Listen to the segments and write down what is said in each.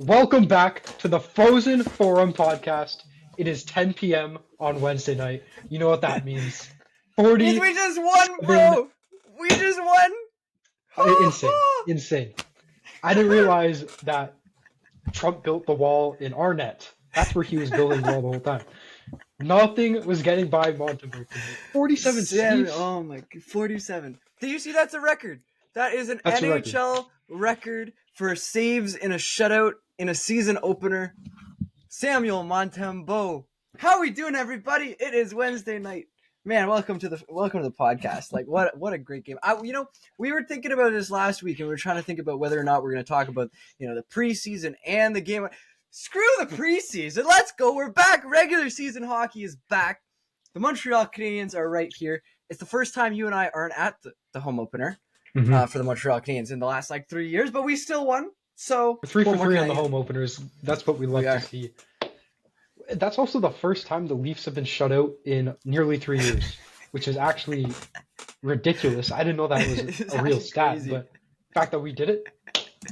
Welcome back to the Frozen Forum podcast. It is 10 p.m. on Wednesday night. You know what that means. 40. We just won, bro. We just won. Insane. I didn't realize that Trump built the wall in our net. That's where he was building the wall the whole time. Nothing was getting by Montembeault. 47 saves. Oh my, 47. Did you see that's a record? That is an That's NHL record for saves in a shutout in a season opener. Samuel Montembeault. How are we doing, everybody? It is Wednesday night. Man, welcome to the podcast. Like, what a great game. We were thinking about this last week, and we were trying to think about whether or not we're going to talk about, the preseason and the game. Screw the preseason. Let's go. We're back. Regular season hockey is back. The Montreal Canadiens are right here. It's the first time you and I aren't at the home opener for the Montreal Canadiens in the last 3 years, but we still won. So we're 3 for 3 on the home openers. That's what we like to see. That's also the first time the Leafs have been shut out in nearly 3 years, which is actually ridiculous. I didn't know that was a real stat, crazy. But the fact that we did it,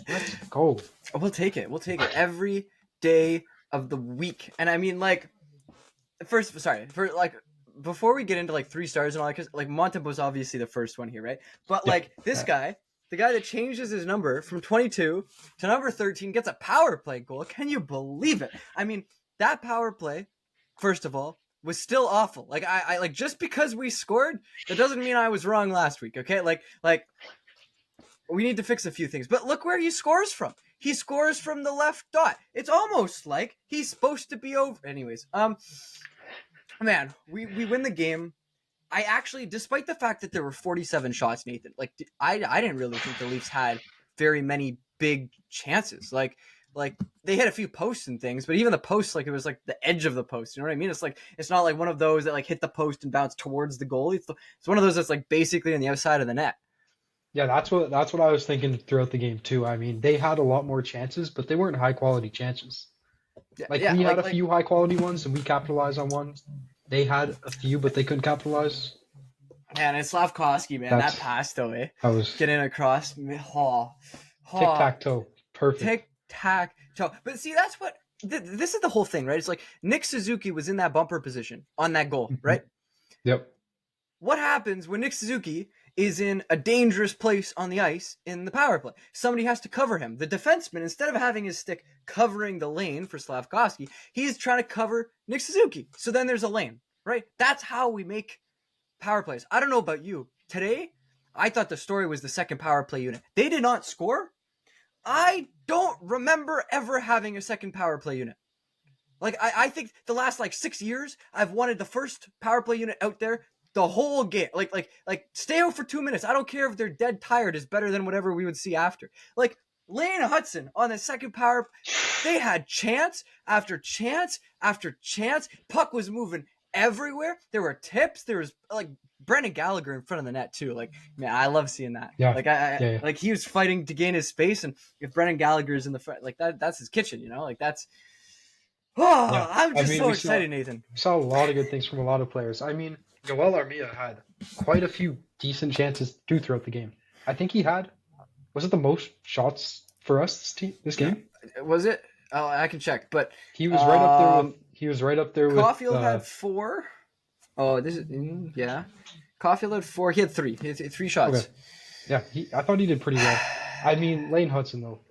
let's go. We'll take it. We'll take it every day of the week. And I mean, before we get into 3 stars and all that, because Montembeault's obviously the first one here, right? But this guy, the guy that changes his number from 22 to number 13, gets a power play goal. Can you believe it? I mean, that power play, first of all, was still awful. I just because we scored, that doesn't mean I was wrong last week. Okay, we need to fix a few things. But look where he scores from. He scores from the left dot. It's almost like he's supposed to be over. Anyways, man, we win the game. I actually, despite the fact that there were 47 shots, Nathan, I didn't really think the Leafs had very many big chances. They hit a few posts and things, but even the posts, it was the edge of the post. You know what I mean? It's not like one of those that hit the post and bounce towards the goalie. It's one of those that's basically on the outside of the net. Yeah, that's what I was thinking throughout the game too. I mean, they had a lot more chances, but they weren't high quality chances. We had a few high quality ones, and we capitalized on one. They had a few, but they couldn't capitalize. Man, it's Slavkovsky, man. That pass though, eh? That was getting across. Tic-tac-toe. Perfect. Tic-tac-toe. But see, that's what this is the whole thing, right? It's Nick Suzuki was in that bumper position on that goal, right? Yep. What happens when Nick Suzuki is in a dangerous place on the ice in the power play? Somebody has to cover him. The defenseman, instead of having his stick covering the lane for Slavkovsky, he's trying to cover Nick Suzuki. So then there's a lane, right? That's how we make power plays. I don't know about you. Today, I thought the story was the second power play unit. They did not score. I don't remember ever having a second power play unit. I think the last 6 years, I've wanted the first power play unit out there the whole game. Stay out for 2 minutes. I don't care if they're dead tired, is better than whatever we would see after. Lane Hudson on the second power, they had chance after chance after chance. Puck was moving everywhere. There were tips. There was Brendan Gallagher in front of the net too. Man, I love seeing that. Yeah. He was fighting to gain his space, and if Brendan Gallagher is in the front, that's his kitchen. That's. Oh, yeah. I'm just so excited, Nathan. We saw a lot of good things from a lot of players. I mean, Joel Armia had quite a few decent chances throughout the game. I think he had, was it the most shots for us this game? Was it? Oh, I can check, but he was right up there with Caulfield had 4. Oh, this is yeah. Caulfield had 4. He had 3. He had 3 shots. Okay. Yeah, I thought he did pretty well. I mean, Lane Hudson though,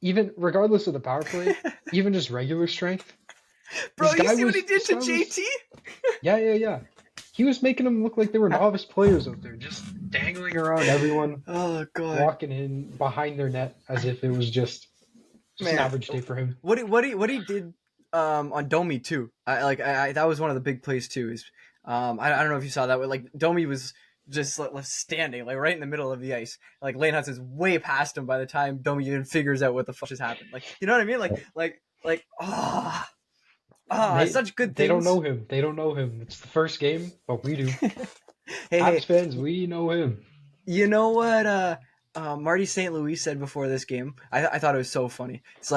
even regardless of the power play, even just regular strength. Bro, you see what he did to JT? Yeah. He was making them look like they were novice players out there, just dangling around everyone. Oh god, walking in behind their net as if it was just an average day for him. What he did on Domi too. I that was one of the big plays too. Is I don't know if you saw that, Domi was just standing right in the middle of the ice. Lane Hudson's way past him by the time Domi even figures out what the fuck just happened. You know what I mean? Such good things. They don't know him. It's the first game, but we do. Habs fans, we know him. You know what Marty St. Louis said before this game? I thought it was so funny. It's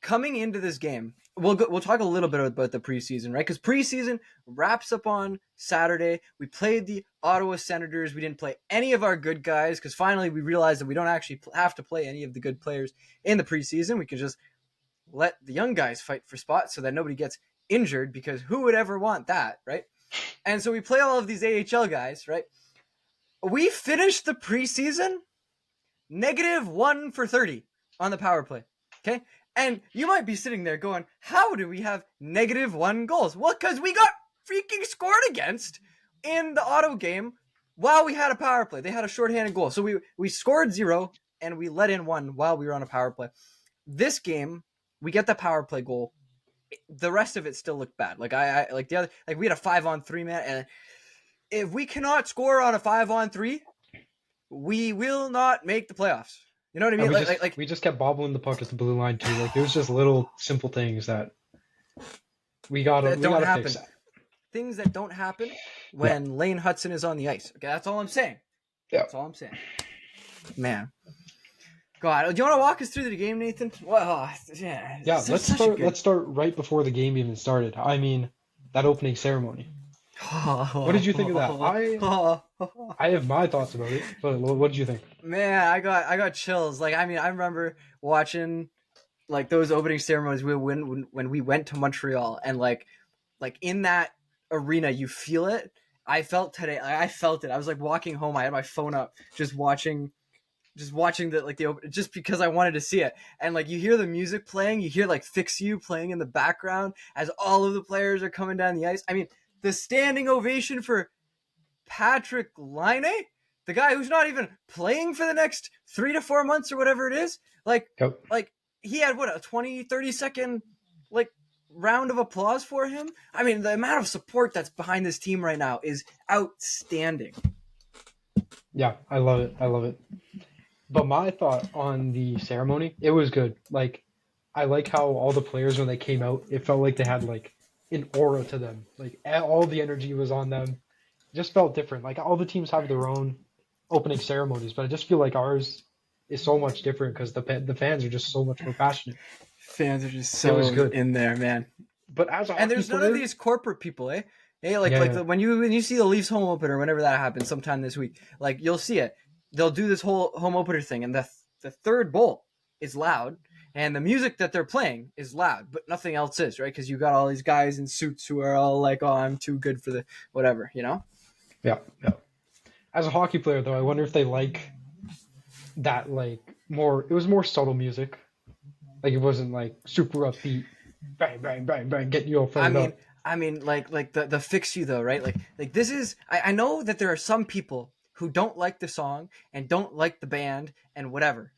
coming into this game, we'll talk a little bit about the preseason, right? Because preseason wraps up on Saturday. We played the Ottawa Senators. We didn't play any of our good guys because finally we realized that we don't actually have to play any of the good players in the preseason. We can just let the young guys fight for spots so that nobody gets injured, because who would ever want that, right? And so we play all of these AHL guys, right? We finished the preseason -1 for 30 on the power play, okay? And you might be sitting there going, how do we have -1 goals? Well, because we got freaking scored against in the Ottawa game while we had a power play. They had a shorthanded goal. So we scored 0 and we let in 1 while we were on a power play. This game, we get the power play goal. The rest of it still looked bad. Like I like the other, like we had a 5-on-3 man, and if we cannot score on a 5-on-3, we will not make the playoffs. You know what I mean? We just kept bobbling the puck at the blue line too. Like, it was just little simple things that we gotta fix. Things that don't happen when Lane Hudson is on the ice. Okay, that's all I'm saying. Yeah, that's all I'm saying. Man, God, do you want to walk us through the game, Nathan? Well, yeah. Let's start right before the game even started. I mean, that opening ceremony. What did you think of that? I have my thoughts about it, but what did you think? Man, I got chills. Like, I mean, I remember watching like those opening ceremonies when we went to Montreal, and like in that arena, you feel it. I felt it. I was like walking home. I had my phone up, just watching the open, just because I wanted to see it. And like, you hear the music playing, you hear like Fix You playing in the background as all of the players are coming down the ice. I mean, the standing ovation for Patrick Laine, the guy who's not even playing for the next 3 to 4 months or whatever it is. Like he had a 20-30 second like round of applause for him. I mean, the amount of support that's behind this team right now is outstanding. Yeah, I love it. But my thought on the ceremony, it was good. Like, I like how all the players, when they came out, it felt like they had like an aura to them. Like, all the energy was on them. It just felt different. Like, all the teams have their own opening ceremonies, but I just feel like ours is so much different because the fans are just so much more passionate. Fans are just so in there, man. But as a and there's none of these corporate people, eh? Hey, when you see the Leafs home opener, whenever that happens, sometime this week, like, you'll see it. They'll do this whole home opener thing, and the third bowl is loud, and the music that they're playing is loud, but nothing else is, right? Because you got all these guys in suits who are all like, "Oh, I'm too good for the whatever," you know? Yeah. As a hockey player, though, I wonder if they like that, like, more. It was more subtle music, like, it wasn't like super upbeat, bang bang bang bang, getting you all fired up. I mean, like the Fix You though, right? Like this is. I know that there are some people who don't like the song and don't like the band and whatever,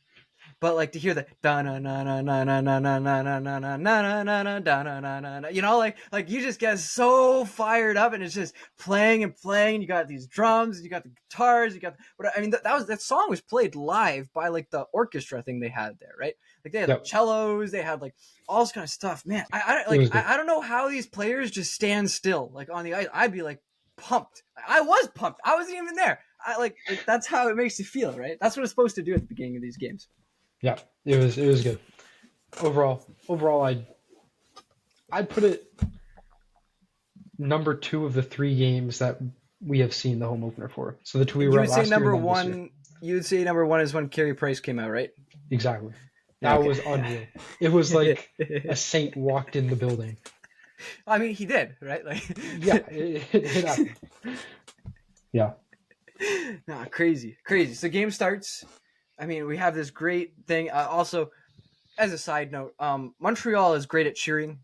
but like to hear the da na na na na na na na na na na na na na na na, you know, like you just get so fired up, and it's just playing and playing. You got these drums, you got the guitars, you got. But I mean, that song was played live by like the orchestra thing they had there, right? Like they had like cellos, they had like all this kind of stuff. Man, I don't know how these players just stand still like on the ice. I'd be like pumped. I was pumped. I wasn't even there. Like that's how it makes you feel, right? That's what it's supposed to do at the beginning of these games. Yeah, it was good. Overall, I'd put it number 2 of the 3 games that we have seen the home opener for. So the 2 we were at last year. You would say number 1 is when Carey Price came out, right? Exactly. That was unreal. It was like a saint walked in the building. I mean, he did, right? Like, yeah, it happened. Yeah. Nah, crazy. So game starts. I mean, we have this great thing. Also, as a side note, Montreal is great at cheering.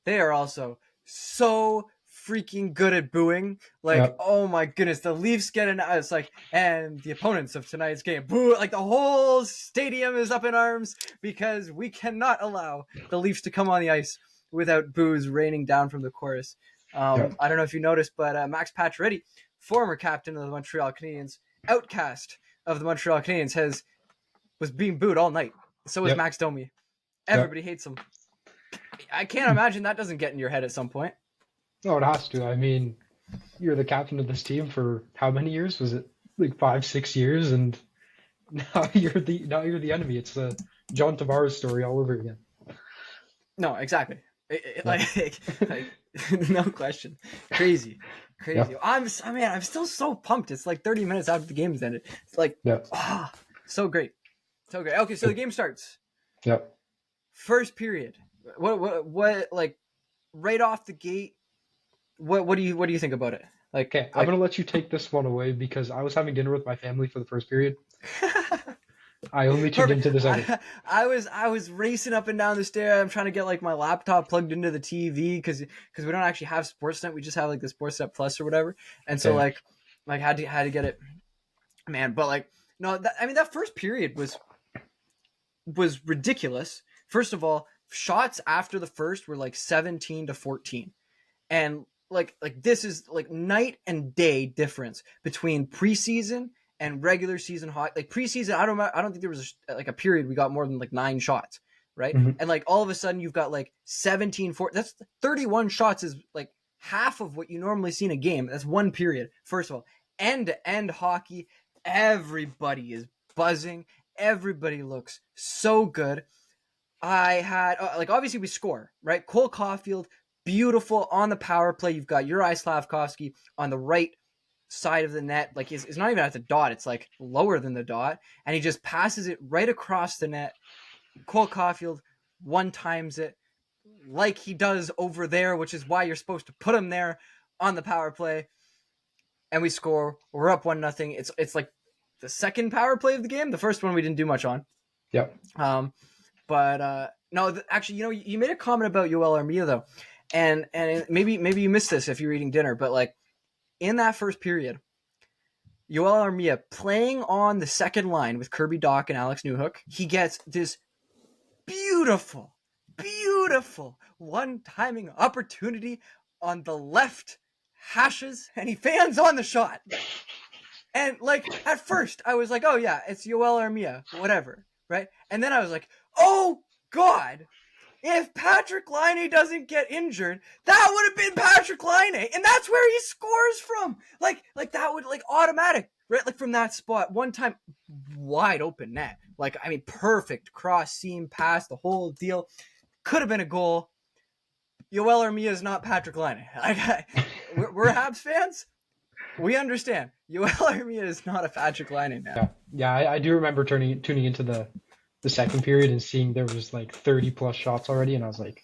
They are also so freaking good at booing. Like, Oh my goodness, the Leafs get an. It's like, and the opponents of tonight's game boo. Like the whole stadium is up in arms because we cannot allow the Leafs to come on the ice without boos raining down from the chorus. I don't know if you noticed, but Max Pacioretty, former captain of the Montreal Canadiens, outcast of the Montreal Canadiens, was being booed all night. So was Max Domi. Everybody hates him. I can't imagine that doesn't get in your head at some point. No, it has to. I mean, you're the captain of this team for how many years? Was it like 5-6 years? And now you're the enemy. It's the John Tavares story all over again. No, exactly. Yeah. Like no question. Crazy. Yeah. I'm still so pumped. It's like 30 minutes after the game's ended. It's like, Yeah. so great. So great. Okay, so the game starts. Yeah. First period. What like right off the gate, what do you think about it? Okay, I'm gonna let you take this one away because I was having dinner with my family for the first period. I only tuned Perfect. into the second. I was racing up and down the stair. I'm trying to get like my laptop plugged into the TV because we don't actually have Sportsnet. We just have like the Sportsnet Plus or whatever. And so Okay. like had to get it, man. But like no, that first period was ridiculous. First of all, shots after the first were like 17-14, and like this is like night and day difference between preseason and regular season hockey. Like preseason, I don't think there was like a period we got more than like 9 shots, right? Mhm. And like all of a sudden you've got like 17-4. That's 31 shots is like half of what you normally see in a game. That's one period. First of all, end to end hockey, everybody is buzzing. Everybody looks so good. I had like obviously we score, right? Cole Caulfield, beautiful on the power play. You've got Uri Slavkovsky on the right side of the net. Like it's not even at the dot, it's like lower than the dot, and he just passes it right across the net. Cole Caulfield one times it like he does over there, which is why you're supposed to put him there on the power play, and we score. We're up 1-0. It's like the second power play of the game. The first one we didn't do much on. Yeah. But no, actually, you made a comment about Yoel Armia though, and maybe you missed this if you're eating dinner, but like in that first period, Yoel Armia playing on the second line with Kirby Dach and Alex Newhook, he gets this beautiful, beautiful one-timing opportunity on the left hashes, and he fans on the shot. And like at first, I was like, "Oh yeah, it's Yoel Armia, whatever." Right? And then I was like, oh God, if Patrick Laine doesn't get injured, that would have been Patrick Laine, and that's where he scores from. Like that would like automatic, right? Like from that spot, one time, wide open net. Like I mean, perfect cross seam pass, the whole deal. Could have been a goal. Yoel Armia is not Patrick Laine. We're Habs fans. We understand. Yoel Armia is not a Patrick Laine now. Yeah. I do remember tuning into the second period and seeing there was like 30 plus shots already, and I was like,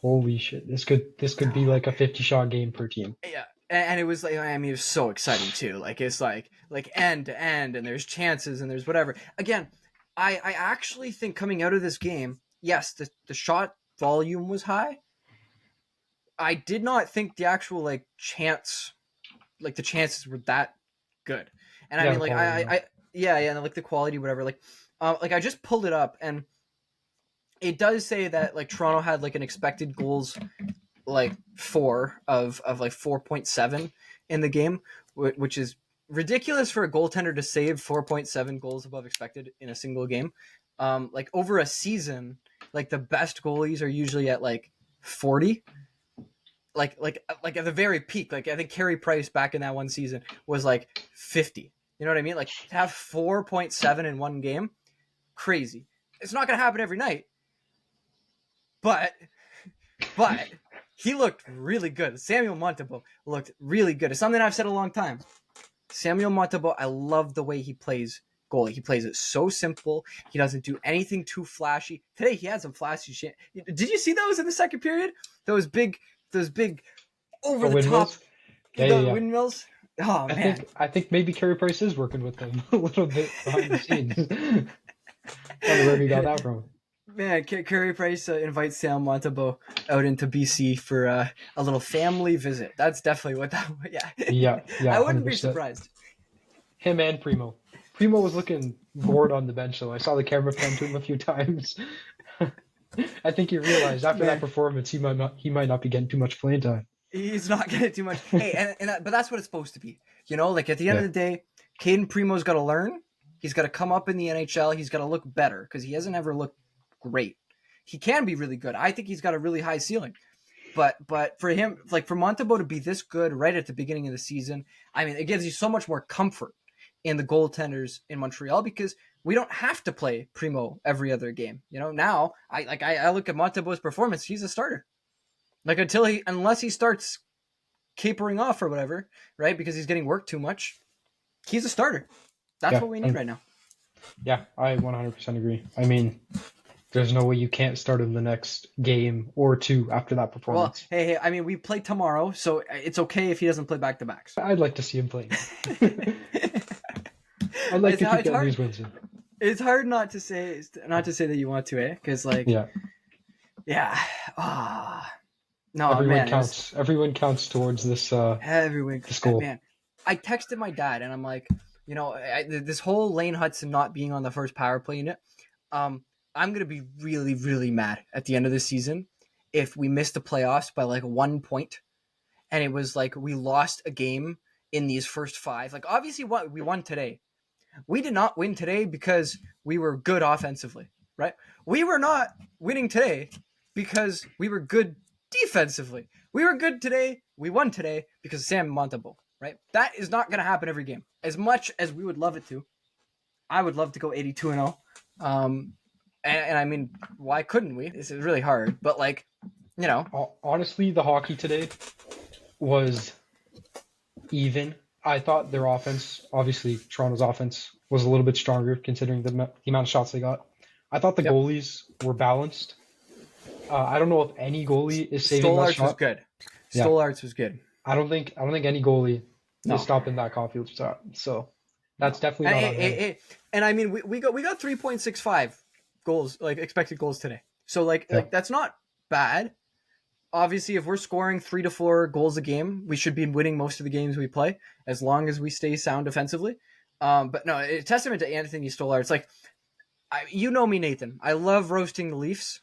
holy shit, this could be like a 50 shot game per team. Yeah. And it was like, I mean, it was so exciting too. Like it's like end to end, and there's chances and there's whatever. Again, I actually think coming out of this game, yes, the shot volume was high. I did not think the actual like chance, like the chances were that good. And I mean, like and like the quality, whatever. Like I just pulled it up, and it does say that like Toronto had like an expected goals like 4 of like 4.7 in the game, which is ridiculous for a goaltender to save 4.7 goals above expected in a single game. Like over a season, like the best goalies are usually at like 40. Like at the very peak, like I think Carey Price back in that one season was like 50. You know what I mean? Like to have 4.7 in one game, crazy. It's not going to happen every night, but he looked really good. Samuel Montembeault looked really good. It's something I've said a long time. Samuel Montembeault, I love the way he plays goalie. He plays it so simple. He doesn't do anything too flashy. Today he had some flashy shit. Did you see those in the second period? Those big over the top windmills. Oh man, I think maybe Carey Price is working with them a little bit behind the scenes. I wonder where he got that from. Man, Carey Price invites Sam Montembeault out into BC for a little family visit. That's definitely what that. Yeah. I wouldn't 100%. be surprised. Him and Primo. Primo was looking bored on the bench, though. I saw the camera pan to him a few times. I think he realized after that performance, he might not be getting too much playing time. He's not getting too much. Hey, but that's what it's supposed to be. You know, like at the end of the day, Caden Primo's got to learn. He's got to come up in the NHL. He's got to look better because he hasn't ever looked great. He can be really good. I think he's got a really high ceiling. But for him, like for Montembeault to be this good right at the beginning of the season, I mean, it gives you so much more comfort in the goaltenders in Montreal because we don't have to play Primo every other game. Now I look at Montembeault's performance. He's a starter. Like unless he starts capering off or whatever, right? Because he's getting worked too much. He's a starter. That's what we need right now. Yeah, I 100% agree. I mean, there's no way you can't start him the next game or two after that performance. Well, hey, I mean, we play tomorrow, so it's okay if he doesn't play back-to-backs. I'd like to see him playing. I'd like to keep getting these wins in. It's hard not to say that you want to, because no, everyone counts. Everyone counts towards this. This goal. Man, I texted my dad and I'm like, this whole Lane Hudson not being on the first power play unit, I'm gonna be really, really mad at the end of the season if we missed the playoffs by like 1 point, and it was like we lost a game in these first 5. Like obviously, we won today. We did not win today because we were good offensively, right? We were not winning today because we were good defensively. We were good today. We won today because of Samuel Montembeault, right? That is not going to happen every game. As much as we would love it to, I would love to go 82-0. And I mean, why couldn't we? This is really hard, but honestly, the hockey today was even. I thought their offense, obviously Toronto's offense, was a little bit stronger considering the amount of shots they got. I thought the goalies were balanced. I don't know if any goalie is saving that shot. Was good. Stolarz was good. I don't think any goalie is stopping that Caulfield shot. So that's definitely not on him. And I mean, we got 3.65 goals, like expected goals today. So like that's not bad. Obviously, if we're scoring 3 to 4 goals a game, we should be winning most of the games we play as long as we stay sound defensively. But no, a testament to Anthony Stolarz. It's like, you know me, Nathan. I love roasting the Leafs.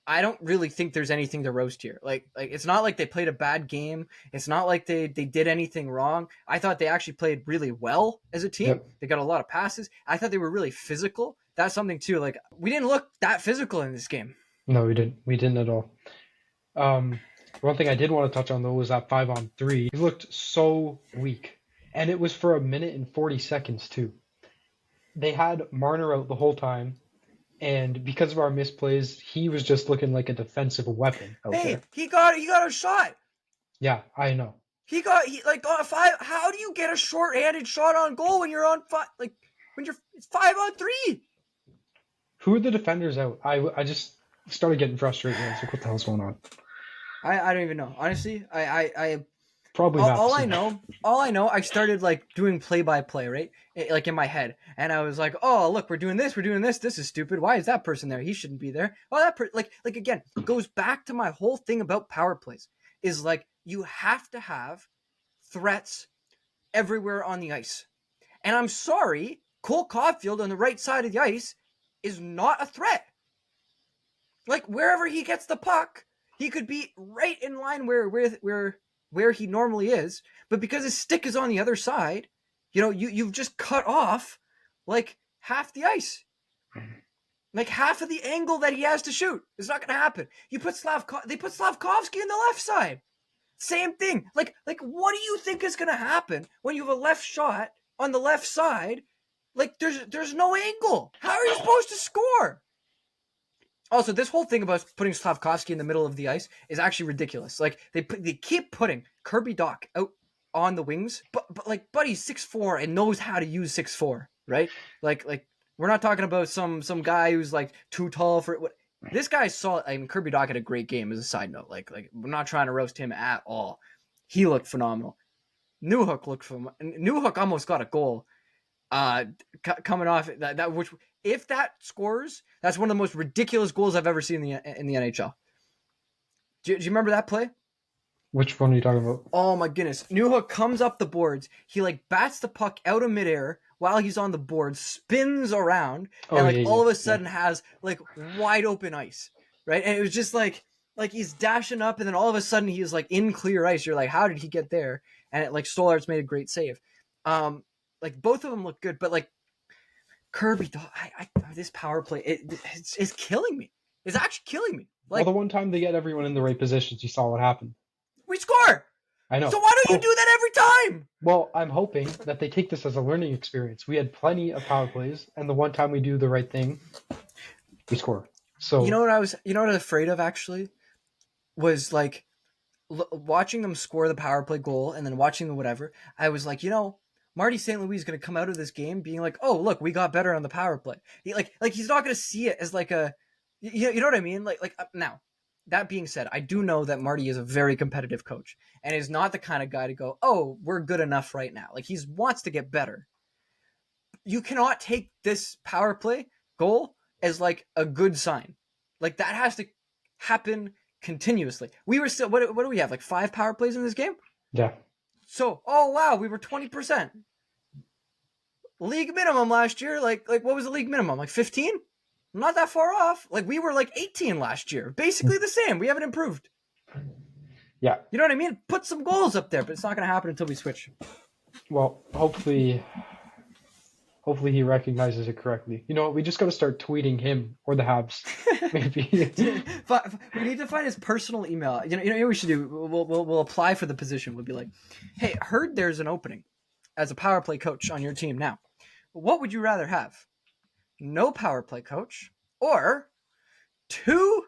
I don't really think there's anything to roast here. Like it's not like they played a bad game. It's not like they did anything wrong. I thought they actually played really well as a team. Yep. They got a lot of passes. I thought they were really physical. That's something too. Like we didn't look that physical in this game. No, we didn't. We didn't at all. One thing I did want to touch on though was that 5-on-3. He looked so weak, and it was for 1 minute and 40 seconds too. They had Marner out the whole time, and because of our misplays, he was just looking like a defensive weapon out there. He got a shot. Yeah, I know. He got a 5. How do you get a short-handed shot on goal when you're on 5? Like when you're 5-on-3? Who are the defenders out? I just started getting frustrated. I was like, what the hell's going on? I don't even know. Honestly, I probably not. All I know, I started like doing play-by-play, right? Like in my head. And I was like, oh, look, we're doing this. This is stupid. Why is that person there? He shouldn't be there. Oh, like again, goes back to my whole thing about power plays. Is like, you have to have threats everywhere on the ice. And I'm sorry, Cole Caulfield on the right side of the ice is not a threat. Like wherever he gets the puck, he could be right in line where he normally is, but because his stick is on the other side, you've just cut off like half the ice, like half of the angle that he has to shoot. It's not going to happen. They put Slavkovsky on the left side. Same thing. Like what do you think is going to happen when you have a left shot on the left side? Like there's no angle. How are you supposed to score? Also, this whole thing about putting Slavkovsky in the middle of the ice is actually ridiculous. Like they keep putting Kirby Dach out on the wings, but like Buddy's 6'4" and knows how to use 6'4", right? Like we're not talking about some guy who's like too tall for it. This guy's solid. I mean, Kirby Dach had a great game as a side note. Like we're not trying to roast him at all. He looked phenomenal. Newhook looked phenomenal. Newhook almost got a goal. Coming off that which, if that scores, that's one of the most ridiculous goals I've ever seen in the NHL. Do you remember that play? Which one are you talking about? Oh my goodness. Newhook comes up the boards. He like bats the puck out of midair while he's on the board, spins around, and all of a sudden has like wide open ice, right? And it was just like he's dashing up, and then all of a sudden he's like in clear ice. You're like, how did he get there? And Stolarz made a great save. Like both of them look good, but like Kirby, this power play, it's killing me. It's actually killing me. Like, well, the one time they get everyone in the right positions, you saw what happened. We score. I know. So why don't you do that every time? Well, I'm hoping that they take this as a learning experience. We had plenty of power plays, and the one time we do the right thing, we score. So You know what I was afraid of actually was like watching them score the power play goal and then watching the whatever. I was like, Marty St. Louis is going to come out of this game being like, oh look, we got better on the power play. Like he's not going to see it as like a, you know what I mean? Like now. That being said, I do know that Marty is a very competitive coach and is not the kind of guy to go, oh, we're good enough right now. Like he wants to get better. You cannot take this power play goal as like a good sign. Like that has to happen continuously. We were still, what do we have? Like 5 power plays in this game? yeah. So, oh wow, we were 20%. League minimum last year, like what was the league minimum? Like 15? Not that far off. Like we were like 18 last year. Basically the same. We haven't improved. Yeah. You know what I mean? Put some goals up there, but it's not going to happen until we switch. Well, hopefully he recognizes it correctly. You know what? We just got to start tweeting him or the Habs. Maybe. We need to find his personal email. You know what we should do? We'll apply for the position. We'll be like, hey, heard there's an opening as a power play coach on your team now. What would you rather have? No power play coach or 2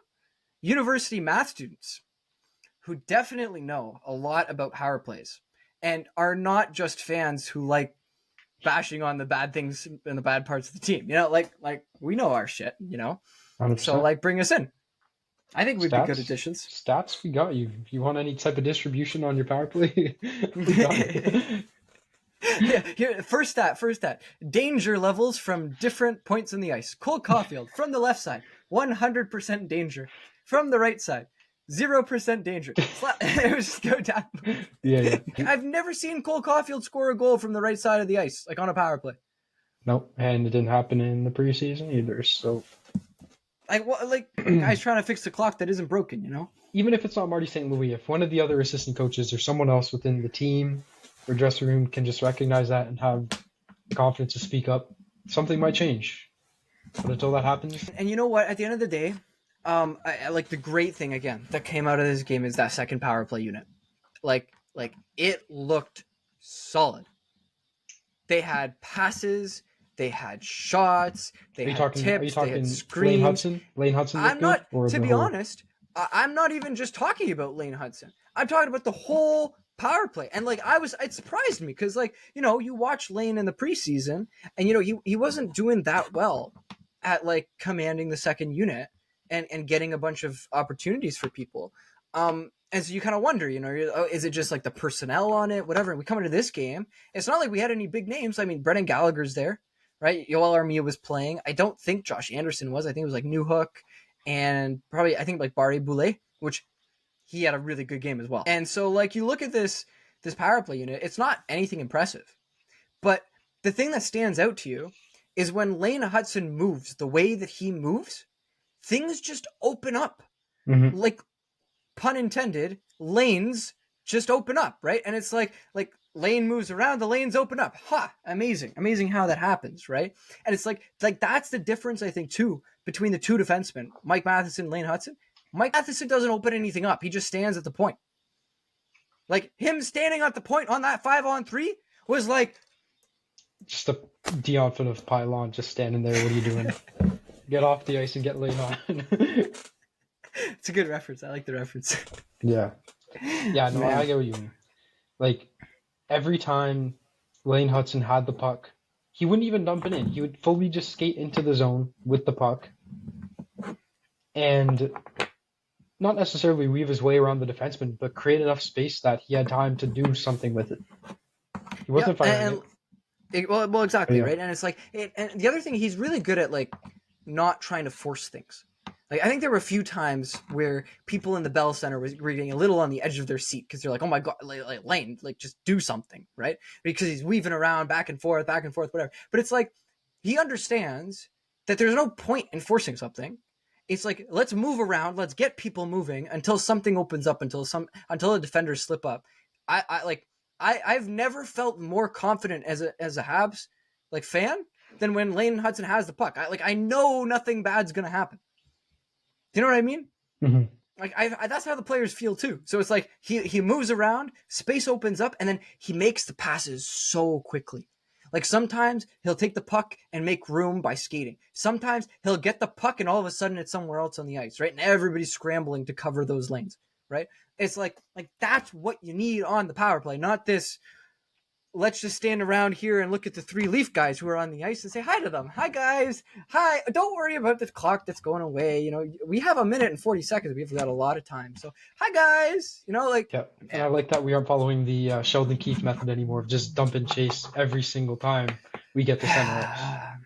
university math students who definitely know a lot about power plays and are not just fans who like bashing on the bad things and the bad parts of the team. Like we know our shit, 100%. So like bring us in. I think we'd be good additions. Stats, we got you. If you want any type of distribution on your power play, we got it. Yeah, here, first stat. Danger levels from different points in the ice. Cole Caulfield from the left side, 100% danger. From the right side, 0% danger. It was just go down. Yeah. I've never seen Cole Caulfield score a goal from the right side of the ice, like on a power play. Nope, and it didn't happen in the preseason either. So, guys trying to fix the clock that isn't broken, Even if it's not Marty St. Louis, if one of the other assistant coaches or someone else within the team or dressing room can just recognize that and have the confidence to speak up, something might change. But until that happens, and you know what? At the end of the day, I like the great thing again that came out of this game is that second power play unit. Like it looked solid. They had passes, they had shots, they had tips, they had screens. Lane Hudson. I'm not, to be honest, I'm not even just talking about Lane Hudson. I'm talking about the whole power play. And it surprised me because you watch Lane in the preseason and he wasn't doing that well at commanding the second unit and getting a bunch of opportunities for people. And so you kind of wonder, is it just the personnel on it, whatever. And we come into this game, it's not like we had any big names. I mean, Brendan Gallagher's there, right? Yoel Armia was playing. I don't think Josh Anderson was. I think it was Newhook and probably Barry Boulet, which he had a really good game as well. And so you look at this power play unit, it's not anything impressive. But the thing that stands out to you is when Lane Hudson moves the way that he moves, things just open up. Mm-hmm. Pun intended, lanes just open up, right? And it's like lane moves around, the lanes open up. Amazing how that happens, right? And it's like that's the difference, I think, too, between the 2 defensemen, Mike Matheson and Lane Hudson. Mike Matheson doesn't open anything up. He just stands at the point. Him standing at the point on that 5-on-3 was just a de-offensive pylon just standing there. What are you doing? Get off the ice and get laid on. It's a good reference. I like the reference. Yeah. Yeah, no, I get what you mean. Every time Lane Hudson had the puck, he wouldn't even dump it in. He would fully just skate into the zone with the puck and not necessarily weave his way around the defenseman, but create enough space that he had time to do something with it. He wasn't firing it. Well, exactly, yeah. Right? And it's and the other thing, he's really good at not trying to force things. I think there were a few times where people in the Bell Center were getting a little on the edge of their seat because they're like, "Oh my God, Lane, just do something," right? Because he's weaving around back and forth, whatever. But it's he understands that there's no point in forcing something. It's let's move around, let's get people moving until something opens up, until the defenders slip up. I've never felt more confident as a Habs fan than when Lane Hudson has the puck. I know nothing bad's gonna happen. Do you know what I mean? Mm-hmm. like that's how the players feel too. So it's like he moves around, space opens up, and then he makes the passes so quickly. Like sometimes he'll take the puck and make room by skating. Sometimes he'll get the puck and all of a sudden it's somewhere else on the ice, right? And everybody's scrambling to cover those lanes, right? It's like that's what you need on the power play, not this. Let's just stand around here and look at the 3 Leaf guys who are on the ice and say hi to them. Hi, guys. Hi. Don't worry about the clock that's going away. You know, we have 1:40. We've got a lot of time. So, hi, guys. You know, like. Yeah. And I like that we aren't following the Sheldon Keefe method anymore of just dump and chase every single time we get the center ice.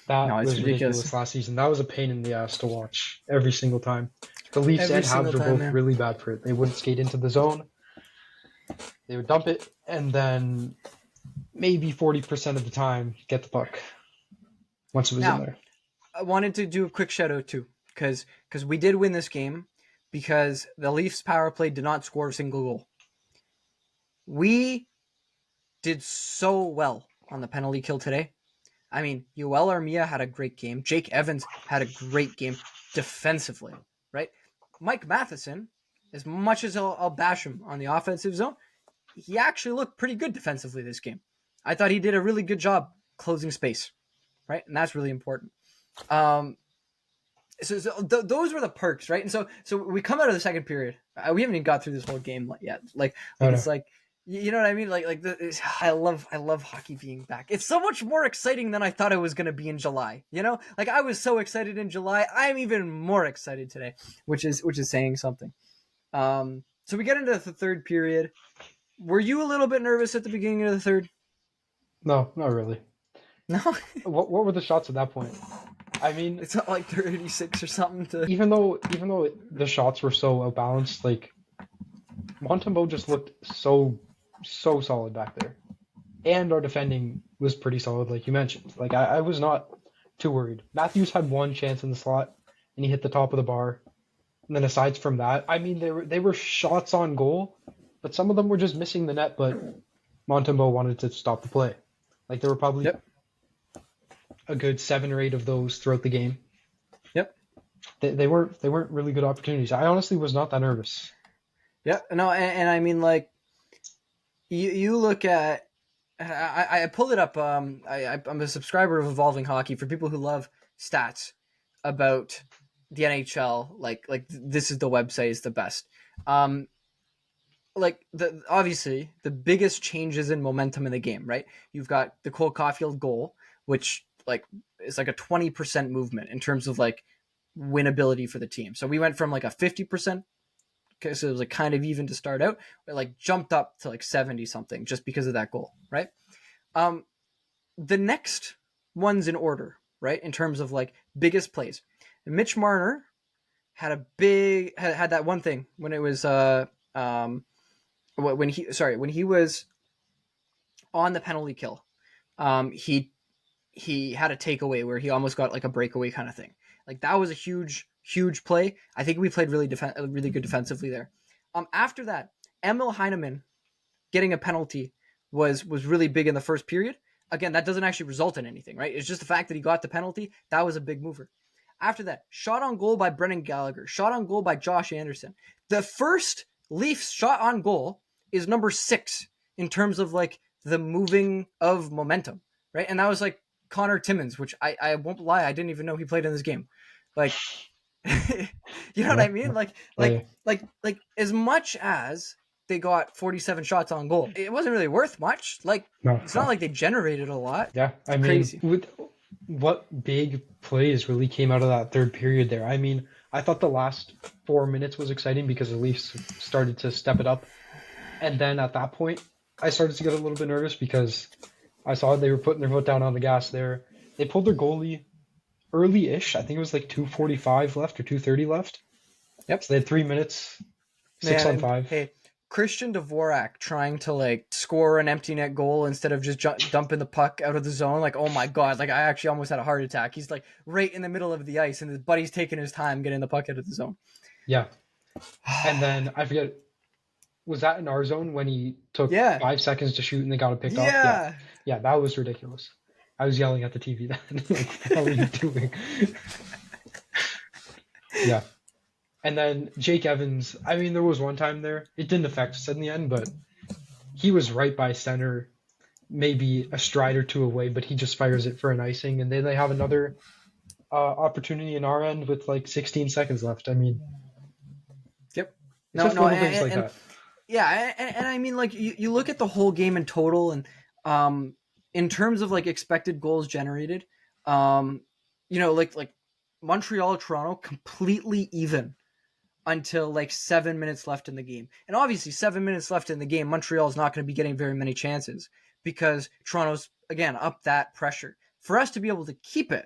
That was ridiculous last season. That was a pain in the ass to watch every single time. The Leafs and Habs were both really bad for it. They wouldn't skate into the zone. They would dump it, and then maybe 40% of the time get the puck once it was in there. I wanted to do a quick shout out too, because we did win this game because the Leafs power play did not score a single goal. We did so well on the penalty kill today. I mean, Yoel Armia had a great game. Jake Evans had a great game defensively, right? Mike Matheson, as much as I'll bash him on the offensive zone, he actually looked pretty good defensively this game. I thought he did a really good job closing space, right? And that's really important. Those were the perks, right? And so we come out of the second period. We haven't even got through this whole game yet. It's like, you know what I mean? I love hockey being back. It's so much more exciting than I thought it was going to be in July. You know, like I was so excited in July. I'm even more excited today, which is saying something. So we get into the third period. Were you a little bit nervous at the beginning of the third? No, not really. No. What were the shots at that point? I mean, it's not like 36 or something. Even though the shots were so outbalanced, like Montembeault just looked so solid back there, and our defending was pretty solid, like you mentioned. Like I was not too worried. Matthews had one chance in the slot, and he hit the top of the bar. And then aside from that, I mean, they were shots on goal, but some of them were just missing the net. But Montembeault wanted to stop the play. Like there were probably a good 7 or 8 of those throughout the game. Yep. They weren't really good opportunities. I honestly was not that nervous. Yeah. No, and I mean, like you look at. I pulled it up. I'm a subscriber of Evolving Hockey for people who love stats about the NHL. Like this is the website is the best. Obviously the biggest changes in momentum in the game, right? You've got the Cole Caulfield goal, which is like a 20% movement in terms of like winnability for the team. So we went from like a 50%, because it was like kind of even to start out, but like jumped up to like 70 something just because of that goal, right? The next one's in order, right? In terms of like biggest plays. And Mitch Marner had had that one thing when it was when he was on the penalty kill. He had a takeaway where he almost got like a breakaway kind of thing. Like that was a huge play. I think we played really good defensively there. After that, Emil Heineman getting a penalty was really big in the first period. Again, that doesn't actually result in anything, right? It's just the fact that he got the penalty. That was a big mover. After that, shot on goal by Brendan Gallagher, shot on goal by Josh Anderson. The first Leafs shot on goal is number 6 in terms of like the moving of momentum, right? And that was like Connor Timmins, which I won't lie, I didn't even know he played in this game. Like, you know what I mean? Like as much as they got 47 shots on goal, it wasn't really worth much. Like, it's not like they generated a lot. Yeah, I mean, crazy. With what big plays really came out of that third period there? I mean, I thought the last 4 minutes was exciting because the Leafs started to step it up. And then at that point, I started to get a little bit nervous because I saw they were putting their foot down on the gas there. They pulled their goalie early-ish. I think it was like 2:45 left or 2:30 left. Yep. So they had 3 minutes, 6 on 5. Hey, Christian Dvorak trying to like score an empty net goal instead of just dumping the puck out of the zone. Like, oh my God, like I actually almost had a heart attack. He's like right in the middle of the ice and his buddy's taking his time getting the puck out of the zone. Yeah. And then I forget, was that in our zone when he took 5 seconds to shoot and they got it picked off? Yeah, that was ridiculous. I was yelling at the TV then. Like, what are you doing? Yeah. And then Jake Evans, I mean, there was one time there. It didn't affect us in the end, but he was right by center, maybe a stride or two away, but he just fires it for an icing. And then they have another opportunity in our end with like 16 seconds left. I mean, Yep. it's No, just no, little things like that. yeah, and I mean, like you look at the whole game in total, and in terms of like expected goals generated, like Montreal, Toronto, completely even until like 7 minutes left in the game, and obviously 7 minutes left in the game, Montreal is not going to be getting very many chances because Toronto's again up that pressure. For us to be able to keep it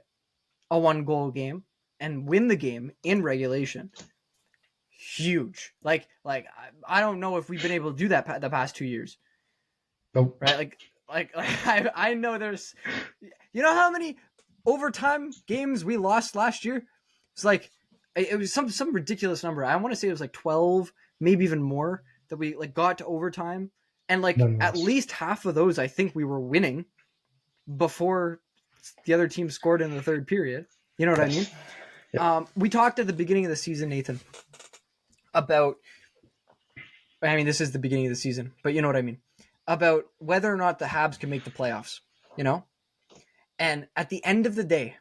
a 1-goal game and win the game in regulation, huge. I don't know if we've been able to do that the past 2 years, Nope. right? I know there's, you know how many overtime games we lost last year? It's like it was some ridiculous number. I want to say it was like 12, maybe even more, that we like got to overtime, and like at least half of those I think we were winning before the other team scored in the third period. You know what I mean? Yep. We talked at the beginning of the season, Nathan, about, I mean, this is the beginning of the season, but you know what I mean, about whether or not the Habs can make the playoffs, you know? And at the end of the day,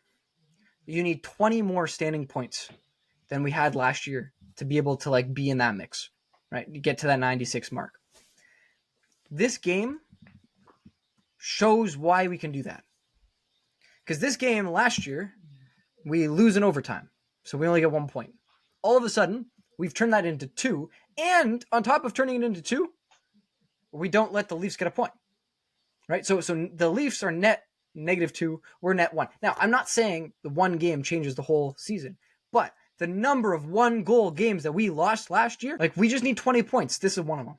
you need 20 more standing points than we had last year to be able to like be in that mix, right? You get to that 96 mark. This game shows why we can do that. Because this game last year, we lose in overtime. So we only get 1 point. All of a sudden, we've turned that into 2. And on top of turning it into 2, we don't let the Leafs get a point. Right? So the Leafs are net -2. We're net 1. Now, I'm not saying the one game changes the whole season. But the number of 1-goal games that we lost last year, like we just need 20 points. This is one of them.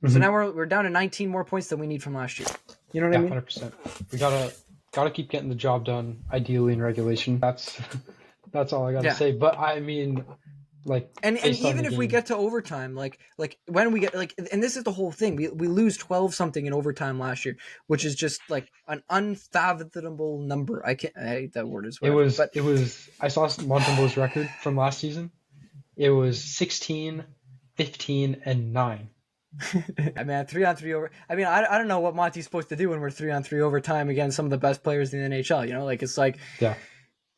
Mm-hmm. So now we're down to 19 more points than we need from last year. You know what I mean? 100%. We gotta keep getting the job done, ideally in regulation. That's all I gotta say. But I mean, like, and even if we get to overtime, like when we get like, and this is the whole thing, we lose 12 something in overtime last year, which is just like an unfathomable number. I hate that word as well. It was I saw Montembeault's record from last season. It was 16, 15, and 9. I mean, 3-on-3 over. I mean, I don't know what Monty's supposed to do when we're 3-on-3 overtime against some of the best players in the NHL. You know, like it's like, yeah.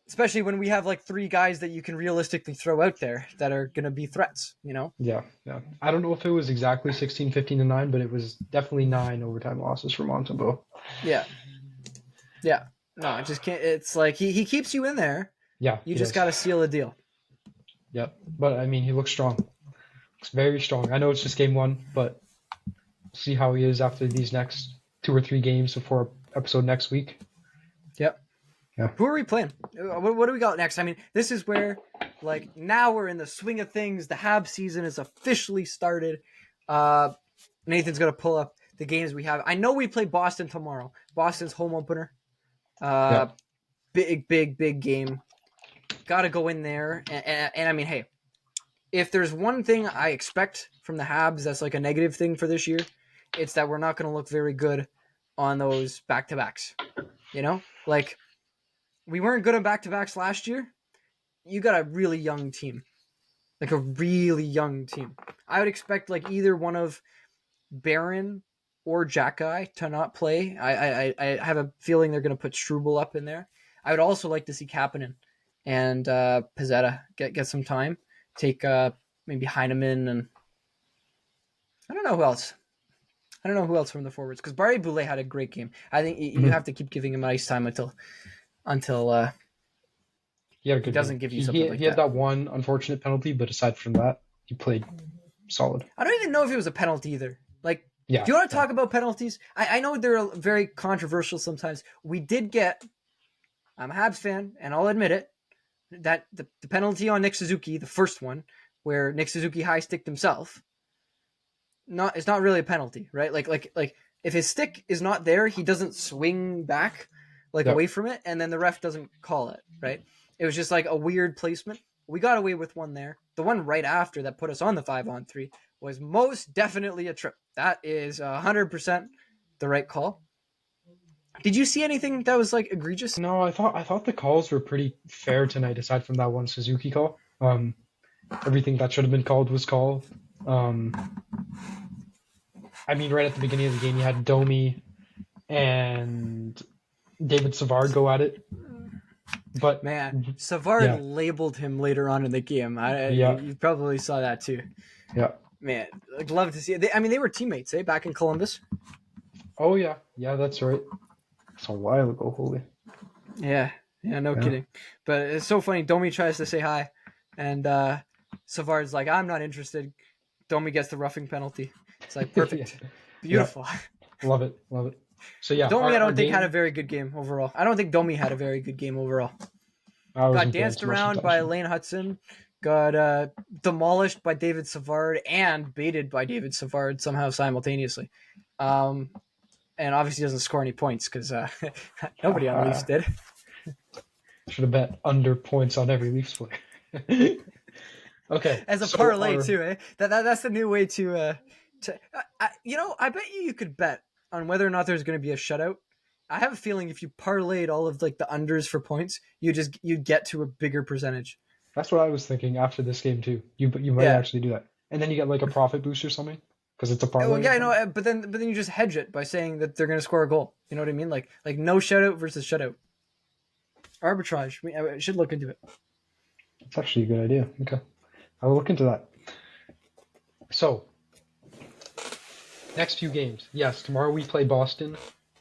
Especially when we have like 3 guys that you can realistically throw out there that are gonna be threats. You know. Yeah. I don't know if it was exactly 16, 15, and 9, but it was definitely 9 overtime losses for Montembeault. Yeah. No, I just can't. It's like he keeps you in there. Yeah. You just got to seal a deal. Yep. But I mean, he looks strong. Looks very strong. I know it's just game 1, but see how he is after these next 2 or 3 games before episode next week. Yep. Yeah. Who are we playing? What do we got next? I mean, this is where, like, now we're in the swing of things. The Habs season is officially started. Nathan's going to pull up the games we have. I know we play Boston tomorrow. Boston's home opener. Big game. Got to go in there. And I mean, hey, if there's one thing I expect from the Habs that's like a negative thing for this year, it's that we're not going to look very good on those back-to-backs. You know? Like, we weren't good on back-to-backs last year. You got a really young team. Like a really young team. I would expect like either one of Barron or Jack Guy to not play. I have a feeling they're going to put Struble up in there. I would also like to see Kapanen and Pizzetta get some time. Take maybe Heineman and I don't know who else. I don't know who else from the forwards because Barry Boulay had a great game. I think you have to keep giving him ice time until he doesn't give you something like that. He had that one unfortunate penalty, but aside from that, he played solid. I don't even know if it was a penalty either. Like, yeah, do you want to talk about penalties? I know they're very controversial sometimes. We did get, I'm a Habs fan, and I'll admit it, that the penalty on Nick Suzuki, the first one, where Nick Suzuki high-sticked himself, it's not really a penalty, right? Like if his stick is not there, he doesn't swing back away from it, and then the ref doesn't call it, right? It was just like a weird placement. We got away with one there. The one right after that put us on the 5-on-3 was most definitely a trip. That is 100% the right call. Did you see anything that was like egregious? No, I thought the calls were pretty fair tonight, aside from that one Suzuki call. Everything that should have been called was called. I mean, right at the beginning of the game, you had Domi and David Savard go at it. But Man, Savard yeah, labeled him later on in the game. yeah, You probably saw that too. yeah. Man, I'd love to see it. They were teammates, back in Columbus. Oh yeah, yeah, that's right. It's a while ago, holy. Yeah, no kidding. But it's so funny. Domi tries to say hi, and Savard's like, "I'm not interested." Domi gets the roughing penalty. It's like perfect, Yeah. beautiful. Yeah. Love it. So yeah, Domi, I don't think had a very good game overall. I don't think Domi had a very good game overall. Got danced around by Lane Hudson. Got demolished by David Savard and baited by David Savard somehow simultaneously. And obviously doesn't score any points because nobody on the Leafs did. Should have bet under points on every Leafs player. Okay. As a parlay too, eh? That's the new way to I bet you could bet on whether or not there's going to be a shutout. I have a feeling if you parlayed all of like the unders for points, you get to a bigger percentage. That's what I was thinking after this game too. You might actually do that, and then you get like a profit boost or something because it's a parlay. Well, yeah, I know, but then you just hedge it by saying that they're going to score a goal. You know what I mean? Like no shutout versus shutout. Arbitrage. I should look into it. It's actually a good idea. Okay, I will look into that. So, next few games. Yes, tomorrow we play Boston,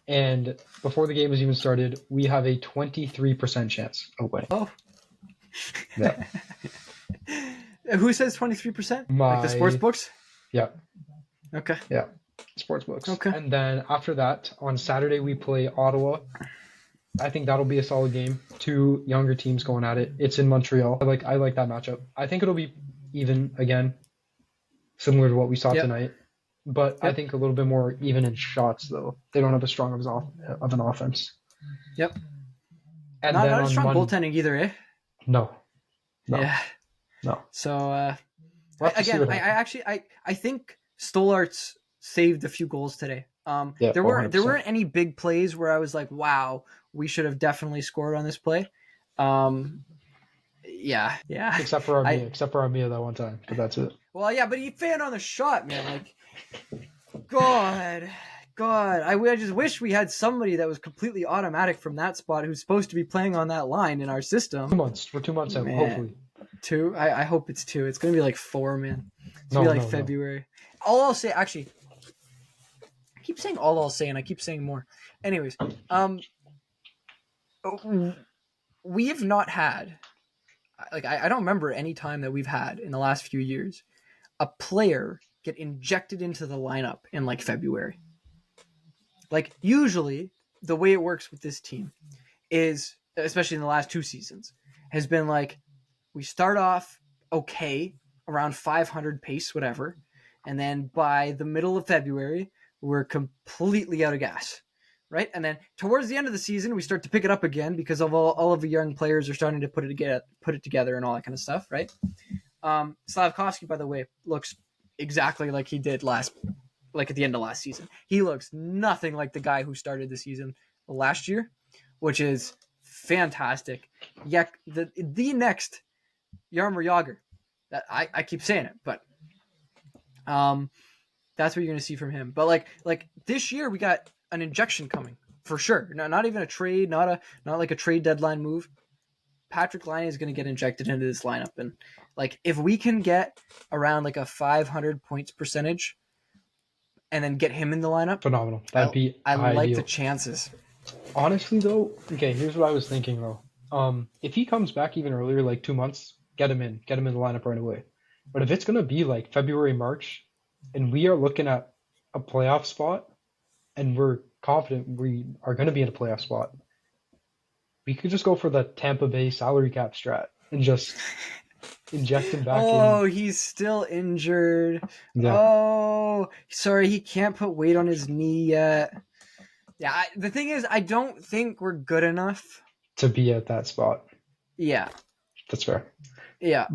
and before the game has even started, we have a 23% chance of winning. Oh. Yeah. Who says 23%? Like the sports books? Yeah. Okay. Yeah. Sports books. Okay. And then after that, on Saturday we play Ottawa. I think that'll be a solid game. Two younger teams going at it. It's in Montreal. I like that matchup. I think it'll be even again, similar to what we saw tonight. But I think a little bit more even in shots though. They don't have as strong of an offense. Yep. And not as strong goaltending either, eh? No. Yeah. No. So again, I think Stolarz saved a few goals today. There weren't any big plays where I was like, wow, we should have definitely scored on this play. Yeah. Except for Armia that one time, but that's it. Well, yeah, but he failed on the shot, man. Like, God, I just wish we had somebody that was completely automatic from that spot who's supposed to be playing on that line in our system. 2 months. We're 2 months out, hopefully. 2? I hope it's 2. It's going to be like 4, man. It's going to be like February. No. All I'll say, actually, I keep saying all I'll say and I keep saying more. Anyways, we have not had, like, I don't remember any time that we've had in the last few years a player get injected into the lineup in like February. Like usually the way it works with this team is, especially in the last 2 seasons, has been like we start off okay around 500 pace, whatever. And then by the middle of February, we're completely out of gas, right? And then towards the end of the season, we start to pick it up again because of all of the young players are starting to put it together and all that kind of stuff, right? Slavkovsky, by the way, looks exactly like he did at the end of last season. He looks nothing like the guy who started the season last year, which is fantastic. Yeah, the next Jaromir Jagr. That I keep saying it, but that's what you're gonna see from him. But like this year, we got an injection coming for sure. Not even a trade, not like a trade deadline move. Patrick Laine is going to get injected into this lineup, and like if we can get around like a 500 points percentage, and then get him in the lineup, phenomenal. That'd be I ideal. like the chances. Honestly, though, okay. Here's what I was thinking though. If he comes back even earlier, like 2 months, get him in the lineup right away. But if it's going to be like February, March, and we are looking at a playoff spot, and we're confident we are going to be in a playoff spot, we could just go for the Tampa Bay salary cap strat and just inject him back in. Oh, he's still injured. Yeah. Oh, sorry, he can't put weight on his knee yet. Yeah, the thing is, I don't think we're good enough to be at that spot. Yeah. That's fair. Yeah.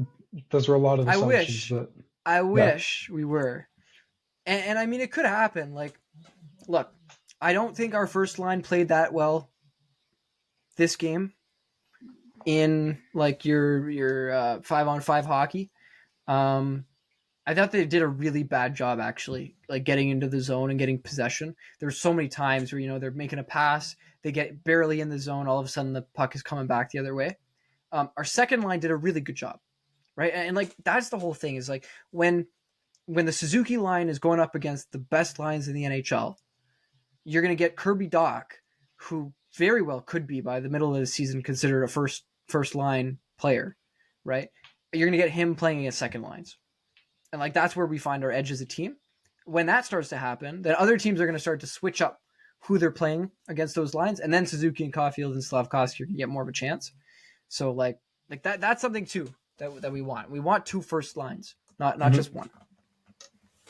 Those were a lot of assumptions. I wish we were. And I mean, it could happen. Like, look, I don't think our first line played that well this game in like your 5-on-5 hockey. I thought they did a really bad job actually, like getting into the zone and getting possession. There's so many times where they're making a pass, they get barely in the zone, all of a sudden the puck is coming back the other way. Our second line did a really good job, right? And like that's the whole thing is like when the Suzuki line is going up against the best lines in the NHL, you're going to get Kirby Dach, who very well could be by the middle of the season considered a first line player, right? You're going to get him playing against second lines. And like that's where we find our edge as a team. When that starts to happen, then other teams are going to start to switch up who they're playing against those lines, and then Suzuki and Caulfield and Slavkovsky can get more of a chance. So like that's something too that we want. We want 2 first lines, not just one.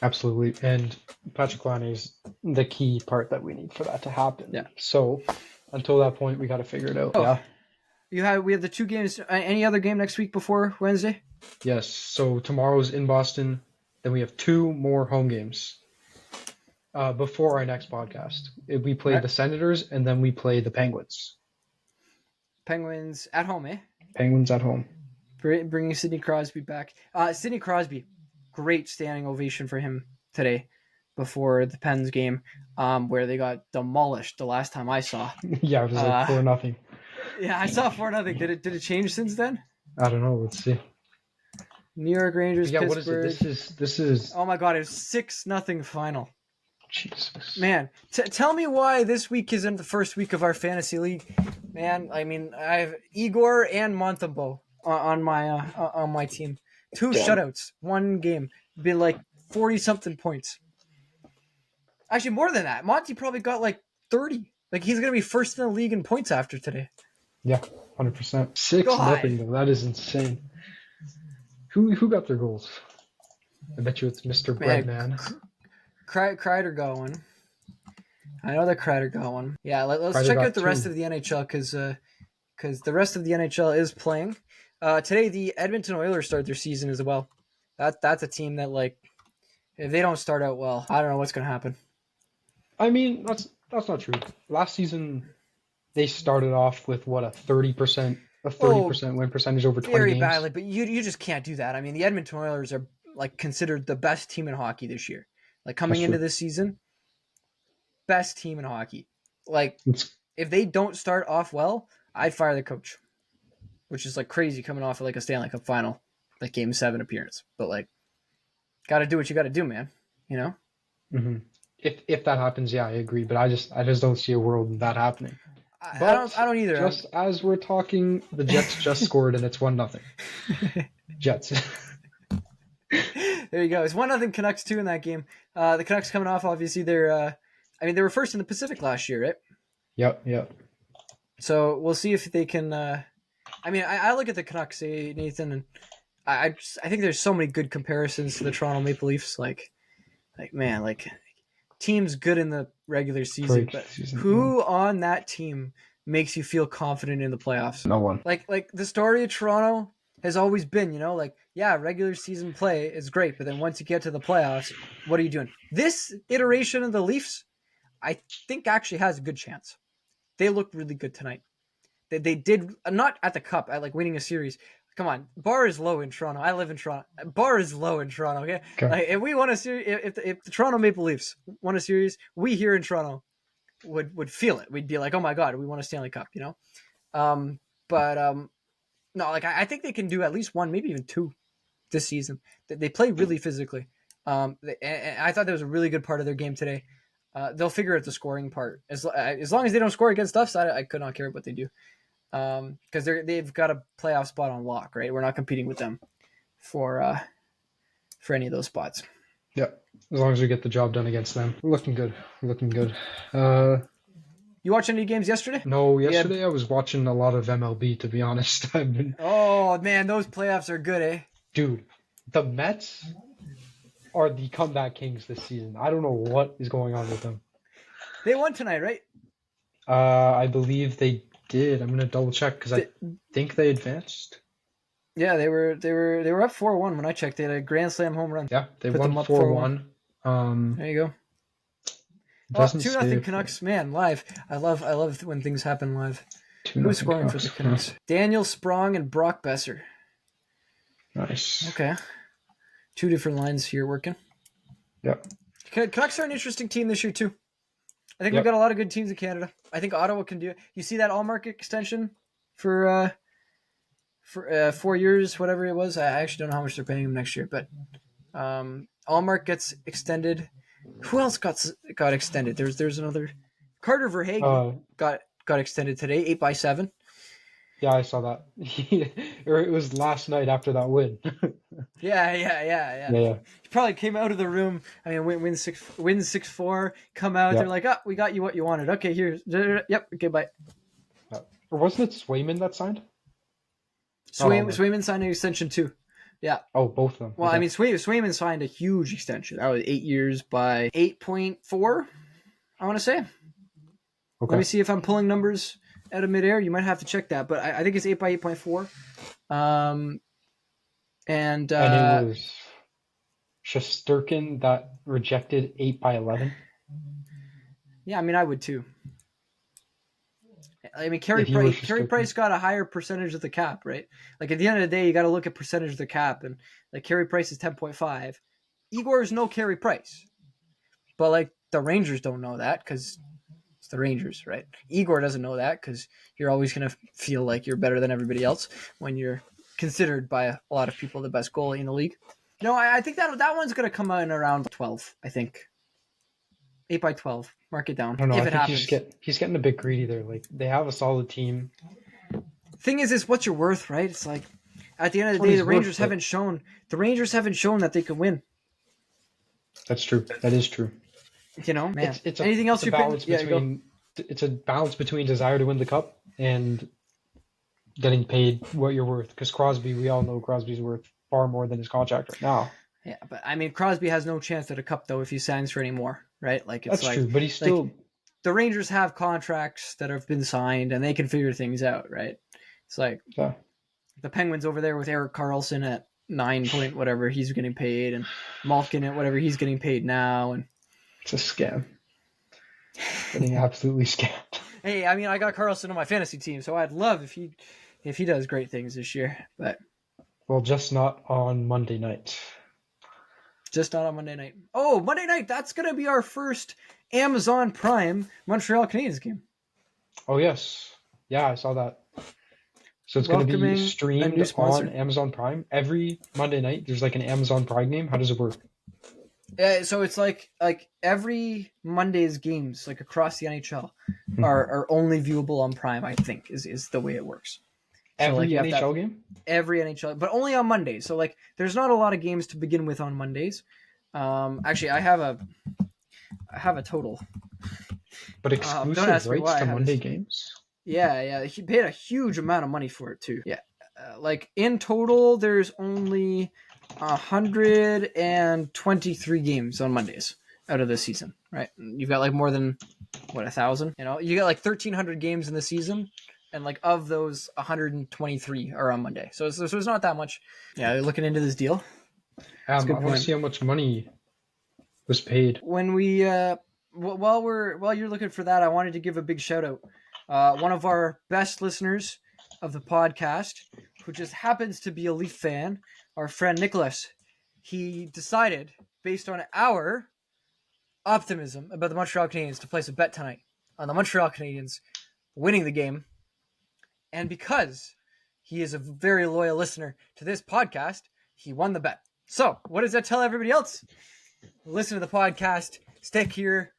Absolutely, and Patrick Laine is the key part that we need for that to happen. Yeah. So until that point, we got to figure it out. Oh, yeah. We have the 2 games. Any other game next week before Wednesday? Yes. So tomorrow's in Boston. Then we have 2 more home games before our next podcast. We play the Senators, and then we play the Penguins. Penguins at home, eh? Penguins at home. Bringing Sidney Crosby back. Sidney Crosby, great standing ovation for him today before the Pens game, where they got demolished the last time I saw. Yeah, it was like 4-0. Yeah, I saw 4-0. Did it change since then? I don't know. Let's see. New York Rangers, yeah, Pittsburgh. What is it? This is. Oh my God! It was 6-0 final. Jesus. Man, tell me why this week isn't the first week of our fantasy league. Man, I mean, I have Igor and Montembeault on my team. 2 shutouts, 1 game, been like 40-something points. Actually, more than that. Monty probably got like 30. Like he's gonna be first in the league in points after today. Yeah, 100%. 6-0 though. That is insane. Who got their goals? I bet you it's Mr. Breadman. Kreider got one. I know that Kreider got one. Yeah, let's check out the rest of the NHL because the rest of the NHL is playing. Today, the Edmonton Oilers start their season as well. That's a team that, like, if they don't start out well, I don't know what's going to happen. I mean, that's not true. Last season, they started off with, what, a 30% win percentage over 20 very games? Very badly, but you just can't do that. I mean, the Edmonton Oilers are, like, considered the best team in hockey this year. Like, coming into this season, best team in hockey. Like, if they don't start off well, I'd fire the coach. Which is, like, crazy coming off of, like, a Stanley Cup final, like, Game 7 appearance. But, like, got to do what you got to do, man. You know? Mm-hmm. If that happens, yeah, I agree. But I just don't see a world of that happening. I don't either. Just as we're talking, the Jets just scored, and it's 1-0. Jets. There you go. It's 1-0 Canucks 2 in that game. The Canucks coming off, obviously, they were first in the Pacific last year, right? Yep. So we'll see if they can. I look at the Canucks, Nathan, and I think there's so many good comparisons to the Toronto Maple Leafs. Like man, like teams good in the regular season, but who on that team makes you feel confident in the playoffs? No one. Like the story of Toronto has always been, regular season play is great, but then once you get to the playoffs, what are you doing? This iteration of the Leafs, I think actually has a good chance. They look really good tonight. They did not at the cup, at like winning a series. Come on, bar is low in Toronto. I live in Toronto. Bar is low in Toronto. Okay, like, if we won a series, if the Toronto Maple Leafs won a series, we here in Toronto would feel it. We'd be like, oh my God, we won a Stanley Cup, no, like I think they can do at least 1, maybe even 2 this season. They play really physically. And I thought that was a really good part of their game today. They'll figure out the scoring part as long as they don't score against us. I could not care what they do, because they've got a playoff spot on lock. Right, we're not competing with them for any of those spots. Yeah, as long as we get the job done against them, we're looking good. You watch any games yesterday? No, yesterday I was watching a lot of MLB, to be honest. Oh man, those playoffs are good, eh? Dude, the Mets are the comeback kings this season. I don't know what is going on with them. They won tonight, right? I believe they did. I'm gonna double check because I think they advanced. Yeah, they were up 4-1 when I checked. They had a grand slam home run. Yeah, they won 4-1. There you go. 2-0 Canucks, man, live. I love when things happen live. Who's scoring for the Canucks? Daniel Sprong and Brock Besser. Nice. Okay. two different lines here working. Yep. Canucks are an interesting team this year too. I think we've got a lot of good teams in Canada. I think Ottawa can do it. You see that all market extension for 4 years, whatever it was. I actually don't know how much they're paying him next year, but Allmark gets extended. Who else got extended? There's another. Carter Verhaeghe got extended today, 8x7. Yeah, I saw that. Or it was last night after that win. Yeah. He probably came out of the room. I mean, win 6-4. Come out. Yeah. They're like, we got you what you wanted. Okay, here's. Yep. Okay, bye. Or wasn't it Swayman that signed? Swayman signed an extension too. Yeah. Oh, both of them. Well, okay. I mean, Swayman signed a huge extension. That was 8 years by 8.4. I want to say. Okay. Let me see if I'm pulling numbers out of midair. You might have to check that, but I think it's 8 by 8.4. And it was Shesterkin that rejected 8 by 11. Yeah, I mean, I would too. I mean, Carey Price got a higher percentage of the cap, right? Like at the end of the day, you got to look at percentage of the cap, and like Carey Price is 10.5. Igor is no Carey Price, but like the Rangers don't know that because it's the Rangers, right? Igor doesn't know that because you're always gonna feel like you're better than everybody else when you're considered by a lot of people the best goalie in the league. No, I think that one's gonna come out in around 12. I think 8 by 12. Mark it down. I don't know. If I it think happens. he's getting a bit greedy there. Like they have a solid team. Thing is what's your worth, right? It's like at the end of the day, the Rangers haven't shown that they can win. That's true. That is true. You know, man. It's anything else you balance pick? between it's a balance between desire to win the cup and getting paid what you're worth. Because Crosby, we all know Crosby's worth far more than his contract right now. Yeah, but I mean, Crosby has no chance at a cup though if he signs for any more, right? Like it's That's true, but he's still. Like, the Rangers have contracts that have been signed and they can figure things out, right? It's like the Penguins over there with Erik Karlsson at 9 point whatever he's getting paid, and Malkin at whatever he's getting paid now, and it's a scam. Getting absolutely scammed. Hey, I mean, I got Karlsson on my fantasy team, so I'd love if he does great things this year, but just not on Monday night. Just not on Monday night. Oh, Monday night, that's going to be our first Amazon Prime Montreal Canadiens game. Oh, yes. Yeah, I saw that. So it's going to be streamed on Amazon Prime. Every Monday night, there's like an Amazon Prime game. How does it work? So it's like every Monday's games, like across the NHL, are only viewable on Prime, I think, is the way it works. Every NHL game? Every NHL, but only on Mondays. So like, there's not a lot of games to begin with on Mondays. Actually, I have a total. But exclusive rights to Monday games? Yeah. He paid a huge amount of money for it too. Yeah, like in total, there's only 123 games on Mondays out of the season. Right? You've got like more than 1,000. You know, you got like 1,300 games in the season. And like of those, 123 are on Monday. So it's not that much. Yeah, you're looking into this deal. I want to see how much money was paid. When we while you're looking for that, I wanted to give a big shout out. One of our best listeners of the podcast, who just happens to be a Leaf fan, our friend Nicholas, he decided, based on our optimism about the Montreal Canadiens, to place a bet tonight on the Montreal Canadiens winning the game. And because he is a very loyal listener to this podcast, he won the bet. So, what does that tell everybody else? Listen to the podcast, stick here,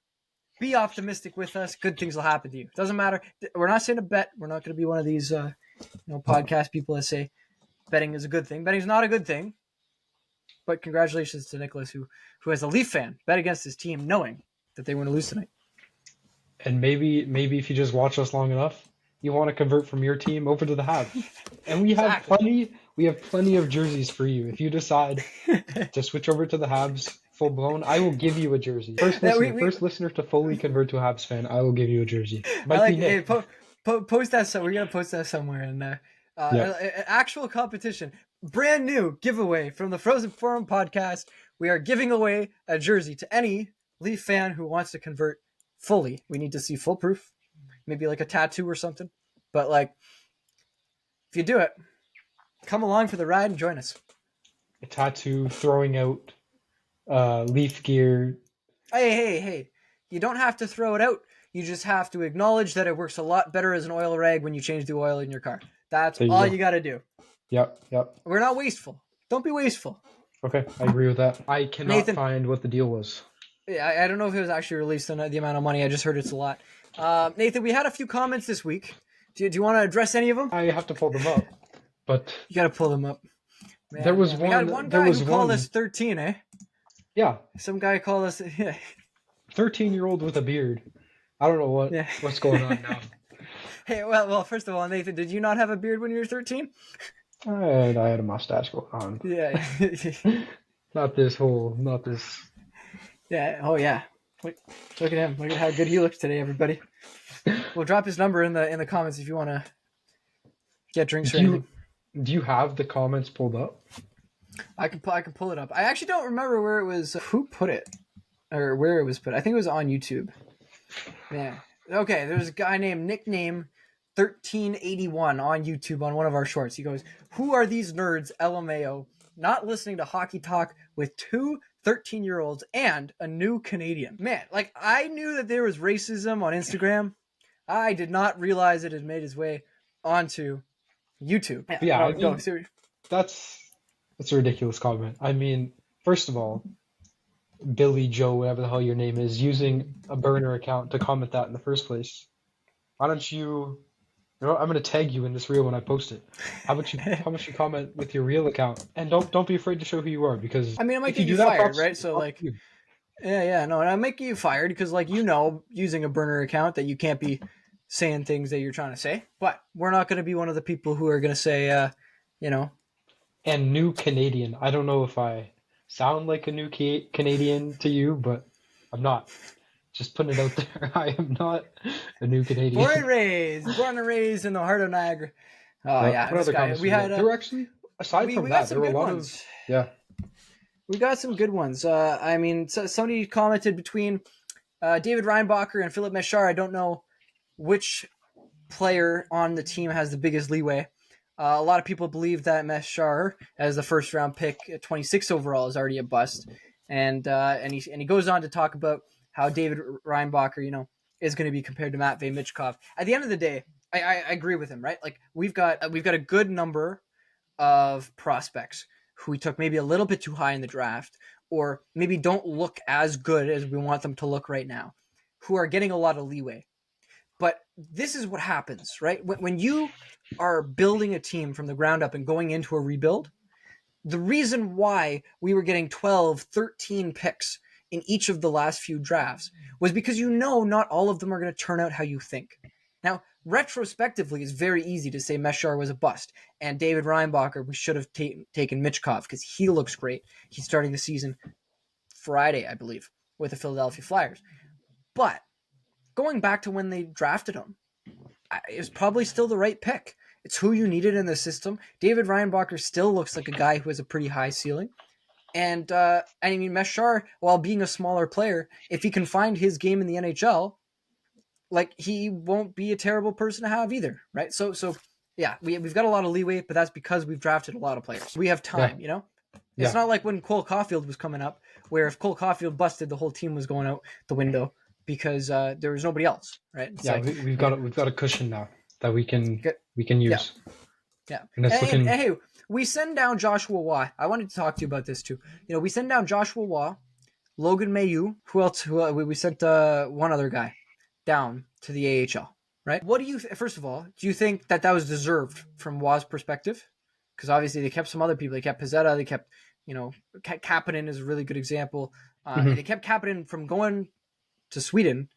be optimistic with us. Good things will happen to you. Doesn't matter. We're not saying a bet. We're not going to be one of these podcast people that say betting is a good thing. Betting is not a good thing. But congratulations to Nicholas, who as a Leaf fan, bet against his team knowing that they were going to lose tonight. And maybe if you just watch us long enough, you want to convert from your team over to the Habs. And we have plenty of jerseys for you. If you decide to switch over to the Habs full blown, I will give you a jersey. First listener to fully convert to a Habs fan, I will give you a jersey. Post that. So we're gonna post that somewhere in there. An actual competition, brand new giveaway from the Frozen Forum podcast. We are giving away a jersey to any Leaf fan who wants to convert fully. We need to see full proof. Maybe like a tattoo or something. But like, if you do it, come along for the ride and join us. a tattoo, throwing out Leaf gear. Hey. You don't have to throw it out. You just have to acknowledge that it works a lot better as an oil rag when you change the oil in your car. That's There you all go. you got to do. Yep. We're not wasteful. Don't be wasteful. Okay, I agree with that. I cannot Nathan, find what the deal was. I don't know if it was actually released, the amount of money. I just heard it's a lot. Nathan, we had a few comments this week. Do you want to address any of them? I have to pull them up, but You got to pull them up. Man, there was man. one. We had one there guy was who called one. us 13, eh? Yeah, Some guy called us. Yeah. 13-year-old with a beard. I don't know what's going on now. Hey, well, first of all, Nathan, did you not have a beard when you were 13? I had a mustache going on. Yeah. Not this. Yeah. Oh, yeah. Look at him. Look at how good he looks today, everybody. We'll drop his number in the comments if you want to get drinks or anything. Do you have the comments pulled up? I can pull it up. I actually don't remember where it was. Who put it, or where it was put. I think it was on YouTube. Yeah. Okay. There's a guy named Nickname 1381 on YouTube on one of our shorts. He goes, "Who are these nerds? LMAO. Not listening to hockey talk with two 13-year-olds and a new Canadian." Man, like I knew that there was racism on Instagram. I did not realize it had made its way onto YouTube. Yeah, that's a ridiculous comment. I mean, first of all, Billy Joe, whatever the hell your name is, using a burner account to comment that in the first place. Why don't you? You know, I'm gonna tag you in this reel when I post it. How about you comment with your real account, and don't be afraid to show who you are, because I mean, it might if get you do that, fired, right? So like, you. yeah, no, and I might get you fired because like using a burner account that you can't be saying things that you're trying to say. But we're not going to be one of the people who are going to say, And new Canadian. I don't know if I sound like a new Canadian to you, but I'm not. Just putting it out there. I am not a new Canadian. Born and raised in the heart of Niagara. Oh yeah, what other guy. We had there were actually, aside from that, there were a lot of We got some good ones. I mean, somebody commented between David Reinbacher and Philip Meshar. I don't know which player on the team has the biggest leeway. A lot of people believe that Meshar, as the first round pick at 26 overall, is already a bust, and he goes on to talk about how David Reinbacher, is going to be compared to Matvei Michkov. At the end of the day, I agree with him, right? Like we've got a good number of prospects who we took maybe a little bit too high in the draft, or maybe don't look as good as we want them to look right now, who are getting a lot of leeway. But this is what happens, right? When you are building a team from the ground up and going into a rebuild, the reason why we were getting 12, 13 picks in each of the last few drafts was because not all of them are going to turn out how you think. Now, retrospectively, it's very easy to say Meshar was a bust, and David Reinbacher, we should have taken Michkov because he looks great. He's starting the season Friday, I believe, with the Philadelphia Flyers. But going back to when they drafted him, it was probably still the right pick. It's who you needed in the system. David Reinbacher still looks like a guy who has a pretty high ceiling. And I mean, Meshar, while being a smaller player, if he can find his game in the NHL, like he won't be a terrible person to have either, right? So yeah, we've got a lot of leeway, but that's because we've drafted a lot of players. We have time, It's not like when Cole Caulfield was coming up, where if Cole Caulfield busted, the whole team was going out the window because there was nobody else, right? It's we've got a cushion now that we can use. Yeah. And hey, we send down Joshua Waugh. I wanted to talk to you about this too. We send down Joshua Waugh, Logan Mailloux. Who else? We sent one other guy down to the AHL, right? What do you? First of all, do you think that was deserved from Waugh's perspective? Because obviously they kept some other people. They kept Pizzetta. They kept, Kapanen is a really good example. And they kept Kapanen from going to Sweden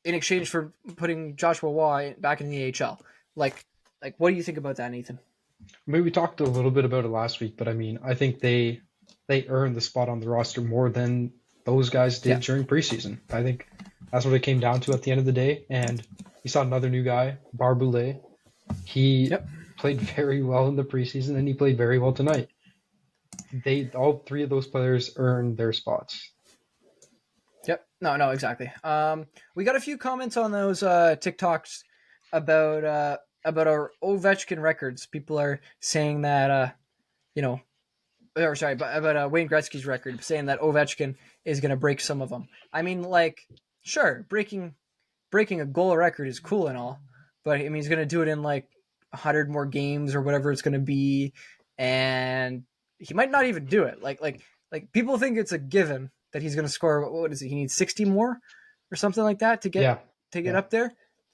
in exchange for putting Joshua Waugh back in the AHL. Like, what do you think about that, Nathan? I mean, we talked a little bit about it last week, but I mean, I think they earned the spot on the roster more than those guys did during preseason. I think that's what it came down to at the end of the day. And we saw another new guy, Barboulay. He played very well in the preseason, and he played very well tonight. All three of those players earned their spots. Yep. No, exactly. We got a few comments on those TikToks about our Ovechkin records. People are saying that about Wayne Gretzky's record, saying that Ovechkin is going to break some of them. I mean, like, sure, breaking a goal record is cool and all, but I mean, he's going to do it in like 100 more games or whatever it's going to be, and he might not even do it. Like people think it's a given that he's going to score. What is it? He needs 60 more or something like that to get up there.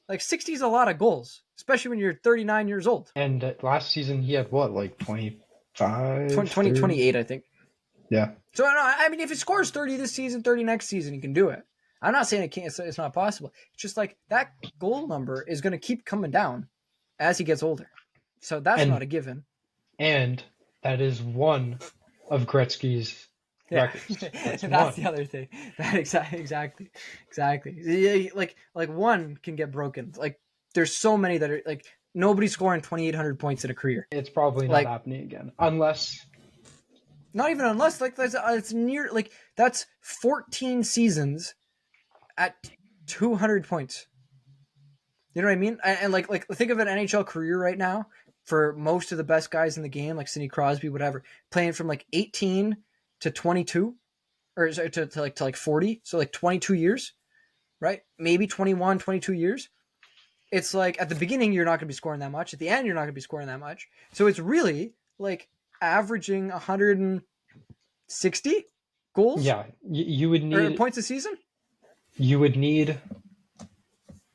Like 60 is a lot of goals, especially when you're 39 years old. And last season he had what, like 25? 28, I think. Yeah. So I mean, if he scores 30 this season, 30 next season, he can do it. I'm not saying it can't. It's not possible. It's just like that goal number is going to keep coming down as he gets older. So that's not a given. And that is one of Gretzky's records. That's the other thing. That exactly. Yeah, like one can get broken. Like there's so many that are like nobody's scoring 2,800 points in a career. It's probably not happening again, unless. Not even unless like it's near like that's 14 seasons at 200 points. You know what I mean? And like think of an NHL career right now for most of the best guys in the game, like Sidney Crosby, whatever, playing from like 18 to 22 or to 40. So like 22 years, right? Maybe 21, 22 years. It's like at the beginning, you're not going to be scoring that much. At the end, you're not going to be scoring that much. So it's really like averaging 160 goals. Yeah. You would need. Or points a season. You would need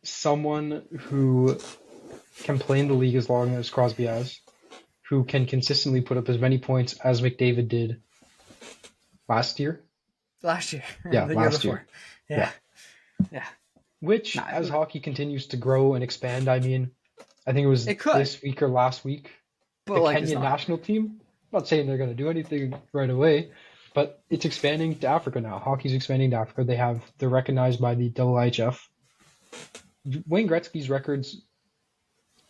someone who can play in the league as long as Crosby has, who can consistently put up as many points as McDavid did last year. Yeah, the year before. Yeah. Which, as hockey continues to grow and expand, I mean, I think it was this week or last week, the Kenyan national team, I'm not saying they're going to do anything right away, but it's expanding to Africa now. Hockey's expanding to Africa. They're recognized by the IIHF. Wayne Gretzky's records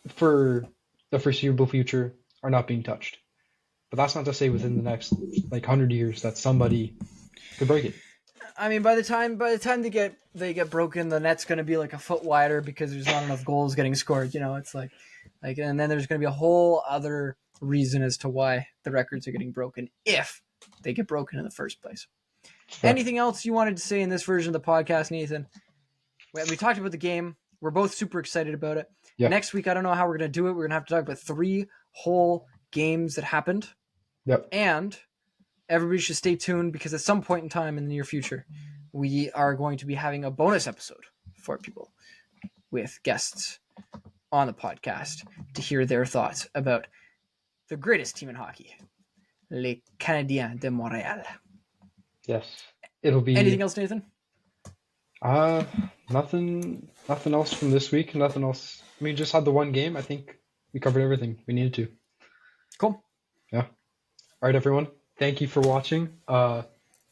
for the foreseeable future are not being touched. But that's not to say within the next 100 years that somebody could break it. I mean, by the time they get broken, the net's going to be like a foot wider because there's not enough goals getting scored. You know, it's like, and then there's going to be a whole other reason as to why the records are getting broken if they get broken in the first place. Sure. Anything else you wanted to say in this version of the podcast, Nathan? We talked about the game. We're both super excited about it. Yeah. Next week, I don't know how we're going to do it. We're going to have to talk about 3 whole games that happened. Yep. And everybody should stay tuned because at some point in time in the near future, we are going to be having a bonus episode for people with guests on the podcast to hear their thoughts about the greatest team in hockey, les Canadiens de Montréal. Yes. It'll be... Anything else, Nathan? Nothing else from this week. Nothing else. We just had the one game. I think we covered everything we needed to. Cool. Yeah. All right, everyone. Thank you for watching. I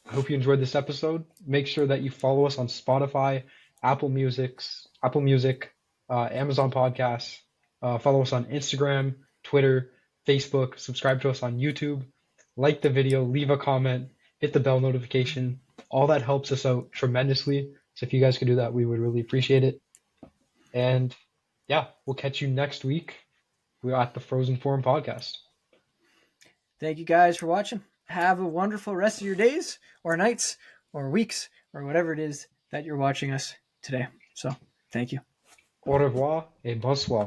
hope you enjoyed this episode. Make sure that you follow us on Spotify, Apple Music, Amazon Podcasts. Follow us on Instagram, Twitter, Facebook. Subscribe to us on YouTube. Like the video. Leave a comment. Hit the bell notification. All that helps us out tremendously. So if you guys could do that, we would really appreciate it. And yeah, we'll catch you next week. We're at the Frozen Forum podcast. Thank you guys for watching. Have a wonderful rest of your days or nights or weeks or whatever it is that you're watching us today. So thank you. Au revoir et bonsoir.